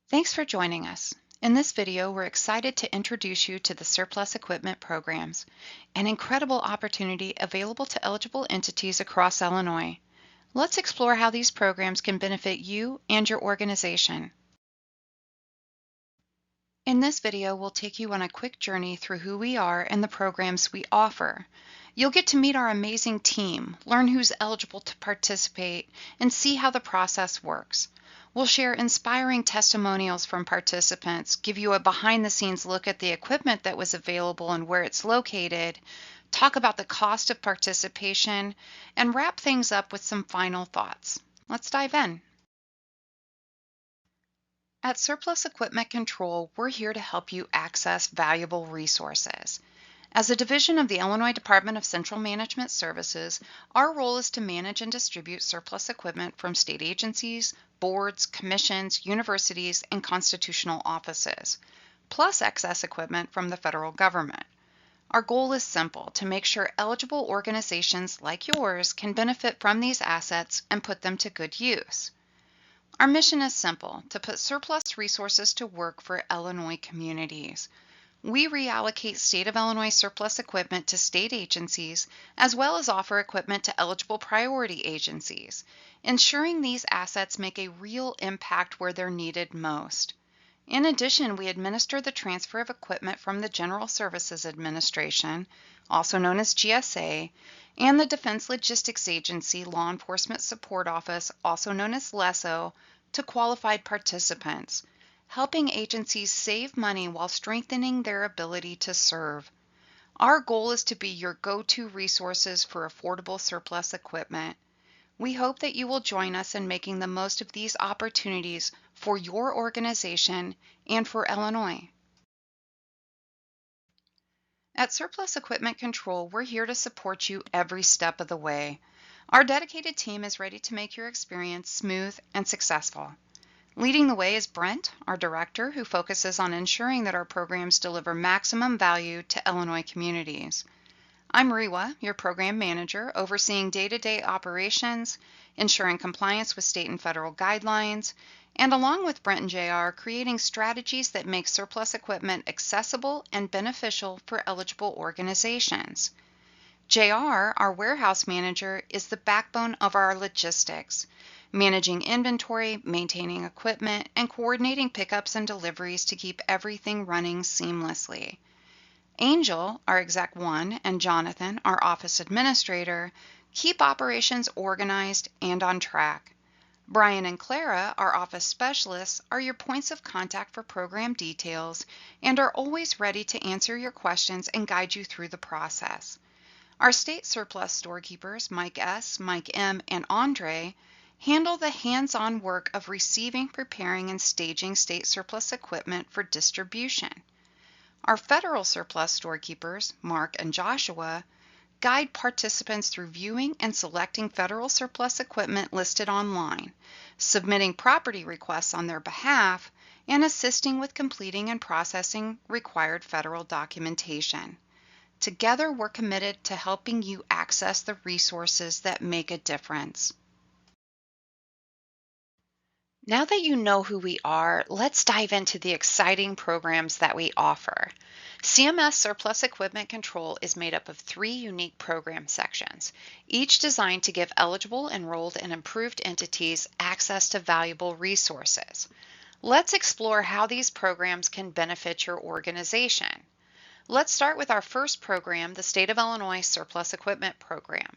Thanks for joining us. In this video, we're excited to introduce you to the surplus equipment programs, an incredible opportunity available to eligible entities across Illinois. Let's explore how these programs can benefit you and your organization. In this video, we'll take you on a quick journey through who we are and the programs we offer. You'll get to meet our amazing team, learn who's eligible to participate, and see how the process works. We'll share inspiring testimonials from participants, give you a behind-the-scenes look at the equipment that was available and where it's located, talk about the cost of participation, and wrap things up with some final thoughts. Let's dive in. At Surplus Equipment Control, we're here to help you access valuable resources. As a division of the Illinois Department of Central Management Services, our role is to manage and distribute surplus equipment from state agencies, boards, commissions, universities, and constitutional offices, plus excess equipment from the federal government. Our goal is simple: to make sure eligible organizations like yours can benefit from these assets and put them to good use. Our mission is simple: to put surplus resources to work for Illinois communities. We reallocate state of Illinois surplus equipment to state agencies, as well as offer equipment to eligible priority agencies, ensuring these assets make a real impact where they're needed most. In addition, we administer the transfer of equipment from the General Services Administration, also known as GSA, and the Defense Logistics Agency Law Enforcement Support Office, also known as LESO, to qualified participants, helping agencies save money while strengthening their ability to serve. Our goal is to be your go-to resources for affordable surplus equipment. We hope that you will join us in making the most of these opportunities for your organization and for Illinois. At Surplus Equipment Control, we're here to support you every step of the way. Our dedicated team is ready to make your experience smooth and successful. Leading the way is Brent, our director, who focuses on ensuring that our programs deliver maximum value to Illinois communities. I'm Rewa, your program manager, overseeing day-to-day operations, ensuring compliance with state and federal guidelines, and along with Brent and JR, creating strategies that make surplus equipment accessible and beneficial for eligible organizations. JR, our warehouse manager, is the backbone of our logistics, managing inventory, maintaining equipment, and coordinating pickups and deliveries to keep everything running seamlessly. Angel, our Exec 1, and Jonathan, our office administrator, keep operations organized and on track. Brian and Clara, our office specialists, are your points of contact for program details and are always ready to answer your questions and guide you through the process. Our state surplus storekeepers, Mike S., Mike M., and Andre, handle the hands-on work of receiving, preparing, and staging state surplus equipment for distribution. Our federal surplus storekeepers, Mark and Joshua, guide participants through viewing and selecting federal surplus equipment listed online, submitting property requests on their behalf, and assisting with completing and processing required federal documentation. Together, we're committed to helping you access the resources that make a difference. Now that you know who we are, let's dive into the exciting programs that we offer. CMS Surplus Equipment Control is made up of 3 unique program sections, each designed to give eligible, enrolled, and approved entities access to valuable resources. Let's explore how these programs can benefit your organization. Let's start with our first program, the State of Illinois Surplus Equipment Program.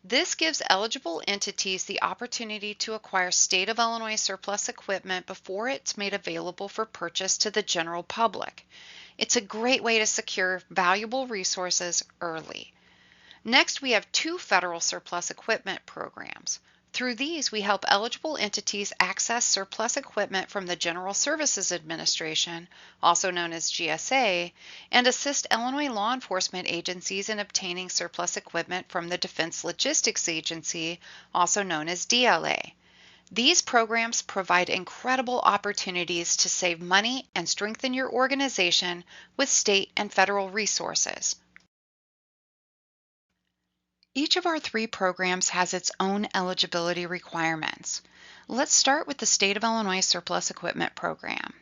This gives eligible entities the opportunity to acquire state of Illinois surplus equipment before it's made available for purchase to the general public. It's a great way to secure valuable resources early. Next, we have 2 federal surplus equipment programs. Through these, we help eligible entities access surplus equipment from the General Services Administration, also known as GSA, and assist Illinois law enforcement agencies in obtaining surplus equipment from the Defense Logistics Agency, also known as DLA. These programs provide incredible opportunities to save money and strengthen your organization with state and federal resources. Each of our three programs has its own eligibility requirements. Let's start with the State of Illinois Surplus Equipment Program.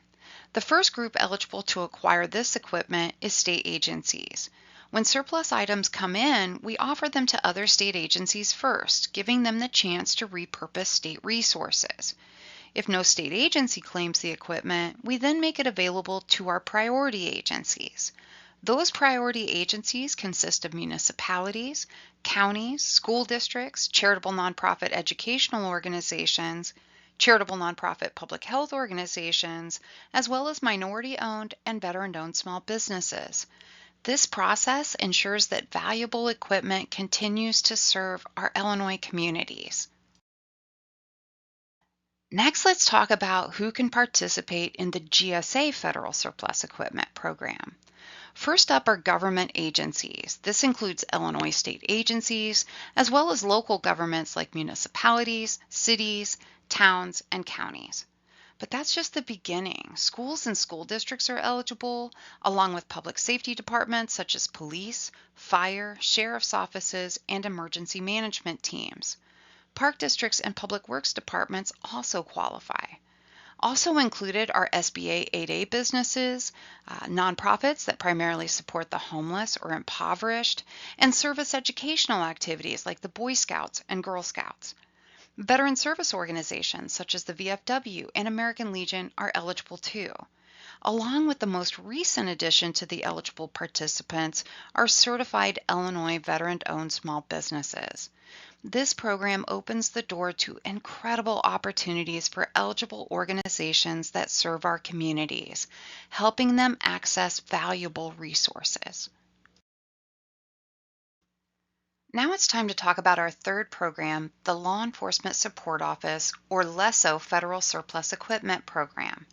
The first group eligible to acquire this equipment is state agencies. When surplus items come in, we offer them to other state agencies first, giving them the chance to repurpose state resources. If no state agency claims the equipment, we then make it available to our priority agencies. Those priority agencies consist of municipalities, counties, school districts, charitable nonprofit educational organizations, charitable nonprofit public health organizations, as well as minority-owned and veteran-owned small businesses. This process ensures that valuable equipment continues to serve our Illinois communities. Next, let's talk about who can participate in the GSA Federal Surplus Equipment Program. First up are government agencies. This includes Illinois state agencies, as well as local governments like municipalities, cities, towns, and counties. But that's just the beginning. Schools and school districts are eligible, along with public safety departments such as police, fire, sheriff's offices, and emergency management teams. Park districts and public works departments also qualify. Also included are SBA 8A businesses, nonprofits that primarily support the homeless or impoverished, and service educational activities like the Boy Scouts and Girl Scouts. Veteran service organizations such as the VFW and American Legion are eligible too. Along with the most recent addition to the eligible participants are certified Illinois veteran-owned small businesses. This program opens the door to incredible opportunities for eligible organizations that serve our communities, helping them access valuable resources. Now it's time to talk about our third program, the Law Enforcement Support Office, or LESO Federal Surplus Equipment Program.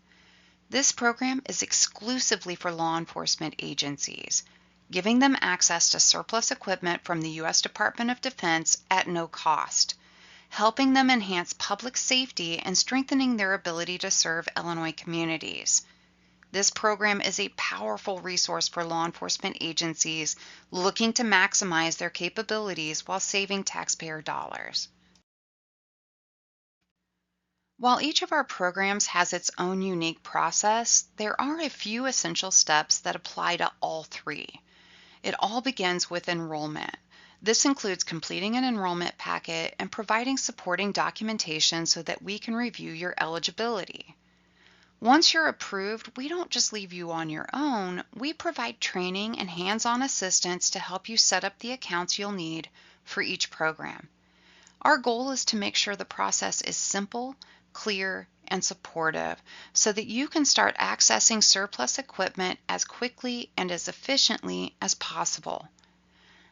This program is exclusively for law enforcement agencies, giving them access to surplus equipment from the U.S. Department of Defense at no cost, helping them enhance public safety and strengthening their ability to serve Illinois communities. This program is a powerful resource for law enforcement agencies looking to maximize their capabilities while saving taxpayer dollars. While each of our programs has its own unique process, there are a few essential steps that apply to all three. It all begins with enrollment. This includes completing an enrollment packet and providing supporting documentation so that we can review your eligibility. Once you're approved, we don't just leave you on your own. We provide training and hands-on assistance to help you set up the accounts you'll need for each program. Our goal is to make sure the process is simple, clear, and supportive so that you can start accessing surplus equipment as quickly and as efficiently as possible.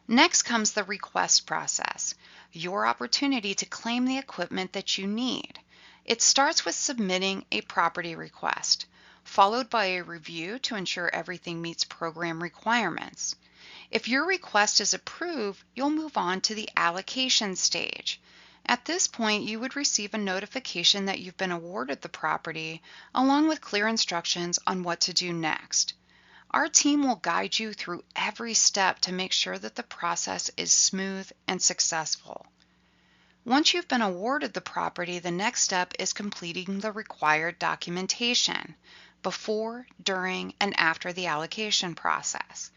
Next comes the request process, your opportunity to claim the equipment that you need. It starts with submitting a property request, followed by a review to ensure everything meets program requirements. If your request is approved, you'll move on to the allocation stage. At this point, you would receive a notification that you've been awarded the property, along with clear instructions on what to do next. Our team will guide you through every step to make sure that the process is smooth and successful. Once you've been awarded the property, the next step is completing the required documentation before, during, and after the allocation process.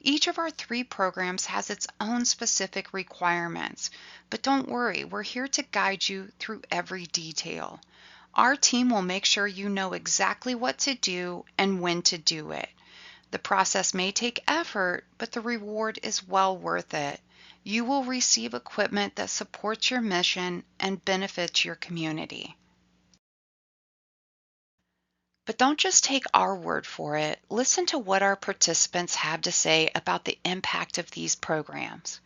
Each of our three programs has its own specific requirements, but don't worry, we're here to guide you through every detail. Our team will make sure you know exactly what to do and when to do it. The process may take effort, but the reward is well worth it. You will receive equipment that supports your mission and benefits your community. But don't just take our word for it. Listen to what our participants have to say about the impact of these programs.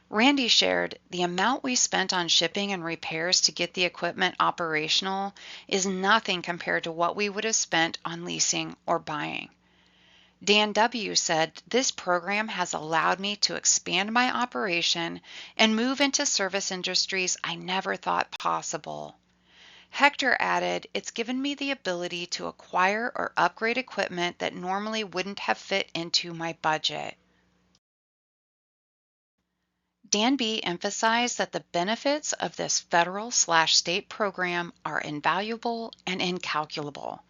Randy shared, "The amount we spent on shipping and repairs to get the equipment operational is nothing compared to what we would have spent on leasing or buying." Dan W. said, "This program has allowed me to expand my operation and move into service industries I never thought possible." Hector added, "It's given me the ability to acquire or upgrade equipment that normally wouldn't have fit into my budget." Dan B. emphasized that the benefits of this federal/state program are invaluable and incalculable.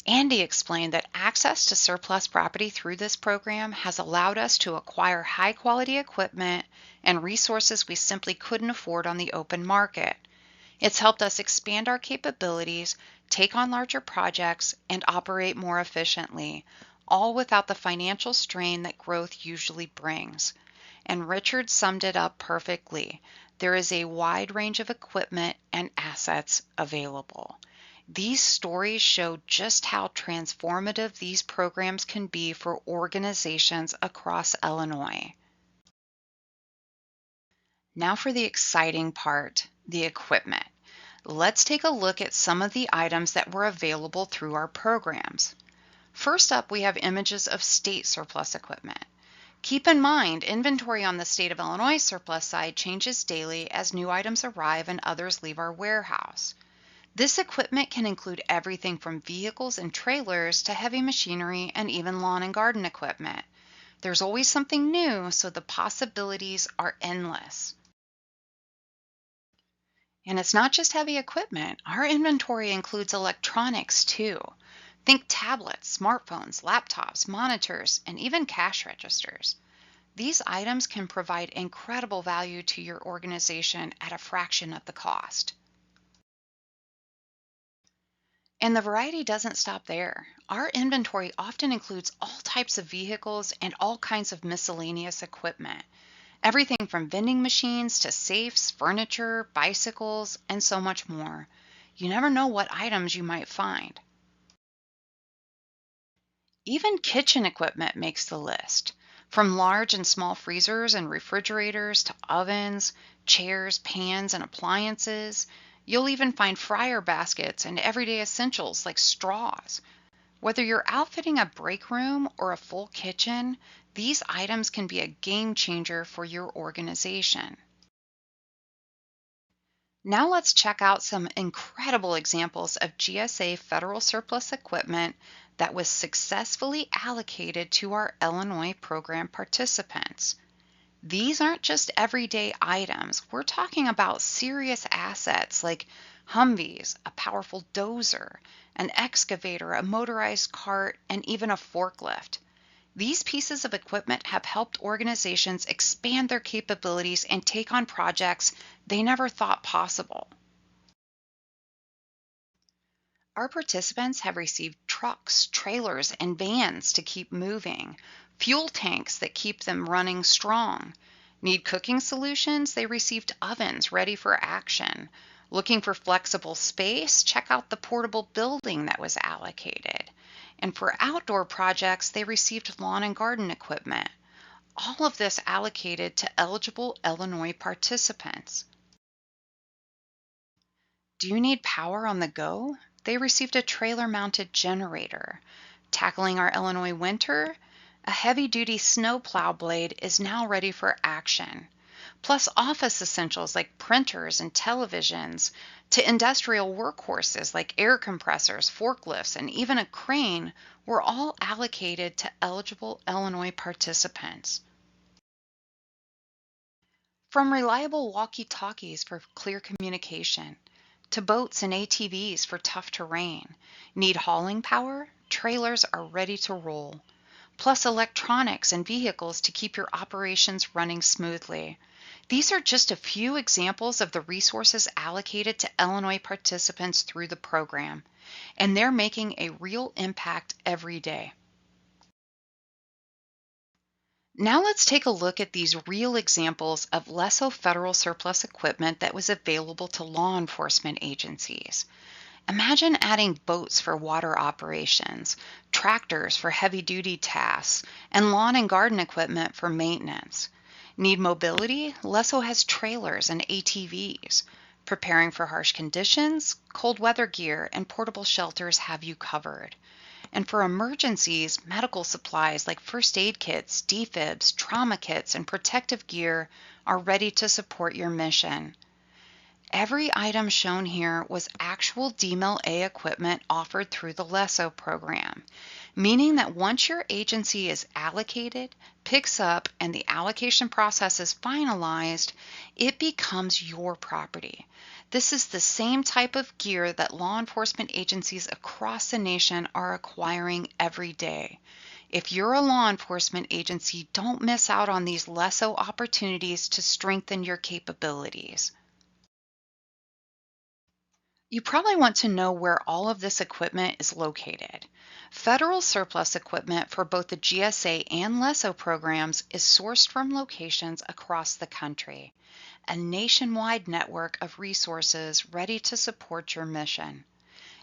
Andy explained that access to surplus property through this program has allowed us to acquire high-quality equipment and resources we simply couldn't afford on the open market. It's helped us expand our capabilities, take on larger projects, and operate more efficiently, all without the financial strain that growth usually brings. And Richard summed it up perfectly. There is a wide range of equipment and assets available. These stories show just how transformative these programs can be for organizations across Illinois. Now for the exciting part, the equipment. Let's take a look at some of the items that were available through our programs. First up, we have images of state surplus equipment. Keep in mind, inventory on the state of Illinois surplus side changes daily as new items arrive and others leave our warehouse. This equipment can include everything from vehicles and trailers to heavy machinery and even lawn and garden equipment. There's always something new, so the possibilities are endless. And it's not just heavy equipment. Our inventory includes electronics too. Think tablets, smartphones, laptops, monitors, and even cash registers. These items can provide incredible value to your organization at a fraction of the cost. And the variety doesn't stop there. Our inventory often includes all types of vehicles and all kinds of miscellaneous equipment. Everything from vending machines to safes, furniture, bicycles, and so much more. You never know what items you might find. Even kitchen equipment makes the list. From large and small freezers and refrigerators to ovens, chairs, pans, and appliances. You'll even find fryer baskets and everyday essentials like straws. Whether you're outfitting a break room or a full kitchen, these items can be a game changer for your organization. Now let's check out some incredible examples of GSA federal surplus equipment that was successfully allocated to our Illinois program participants. These aren't just everyday items. We're talking about serious assets like Humvees, a powerful dozer, an excavator, a motorized cart, and even a forklift. These pieces of equipment have helped organizations expand their capabilities and take on projects they never thought possible. Our participants have received trucks, trailers, and vans to keep moving, fuel tanks that keep them running strong. Need cooking solutions? They received ovens ready for action. Looking for flexible space? Check out the portable building that was allocated. And for outdoor projects, they received lawn and garden equipment. All of this allocated to eligible Illinois participants. Do you need power on the go? They received a trailer-mounted generator. Tackling our Illinois winter? A heavy-duty snowplow blade is now ready for action. Plus office essentials like printers and televisions, to industrial workhorses like air compressors, forklifts, and even a crane were all allocated to eligible Illinois participants. From reliable walkie-talkies for clear communication, to boats and ATVs for tough terrain. Need hauling power? Trailers are ready to roll. Plus electronics and vehicles to keep your operations running smoothly. These are just a few examples of the resources allocated to Illinois participants through the program, and they're making a real impact every day. Now let's take a look at these real examples of LESO federal surplus equipment that was available to law enforcement agencies. Imagine adding boats for water operations, tractors for heavy-duty tasks, and lawn and garden equipment for maintenance. Need mobility? LESO has trailers and ATVs. Preparing for harsh conditions? Cold weather gear and portable shelters have you covered. And for emergencies, medical supplies like first aid kits, defibs, trauma kits, and protective gear are ready to support your mission. Every item shown here was actual DMIL-A equipment offered through the LESO program, meaning that once your agency is allocated, picks up, and the allocation process is finalized, it becomes your property. This is the same type of gear that law enforcement agencies across the nation are acquiring every day. If you're a law enforcement agency, don't miss out on these LESO opportunities to strengthen your capabilities. You probably want to know where all of this equipment is located. Federal surplus equipment for both the GSA and LESO programs is sourced from locations across the country, a nationwide network of resources ready to support your mission.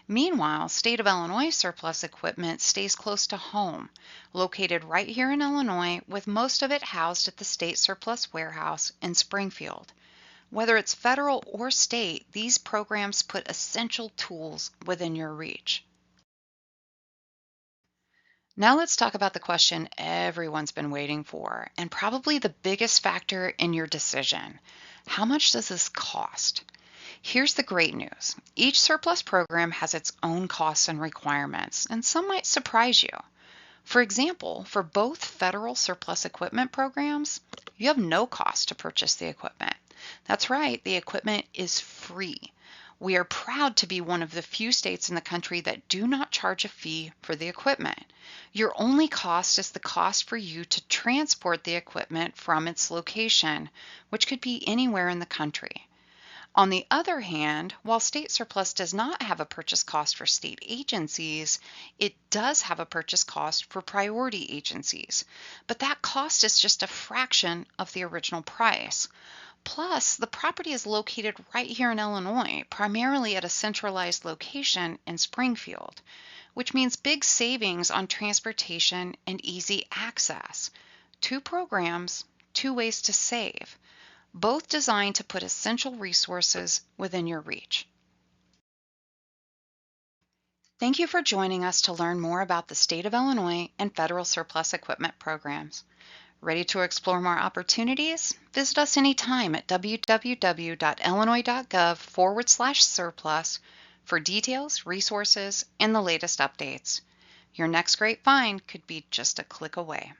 Meanwhile, State of Illinois surplus equipment stays close to home, located right here in Illinois, with most of it housed at the State Surplus Warehouse in Springfield. Whether it's federal or state, these programs put essential tools within your reach. Now let's talk about the question everyone's been waiting for, and probably the biggest factor in your decision. How much does this cost? Here's the great news. Each surplus program has its own costs and requirements, and some might surprise you. For example, for both federal surplus equipment programs, you have no cost to purchase the equipment. That's right, the equipment is free. We are proud to be one of the few states in the country that do not charge a fee for the equipment. Your only cost is the cost for you to transport the equipment from its location, which could be anywhere in the country. On the other hand, while state surplus does not have a purchase cost for state agencies, it does have a purchase cost for priority agencies. But that cost is just a fraction of the original price. Plus, the property is located right here in Illinois, primarily at a centralized location in Springfield, which means big savings on transportation and easy access. Two programs, two ways to save, both designed to put essential resources within your reach. Thank you for joining us to learn more about the State of Illinois and federal surplus equipment programs. Ready to explore more opportunities? Visit us anytime at www.illinois.gov/surplus for details, resources, and the latest updates. Your next great find could be just a click away.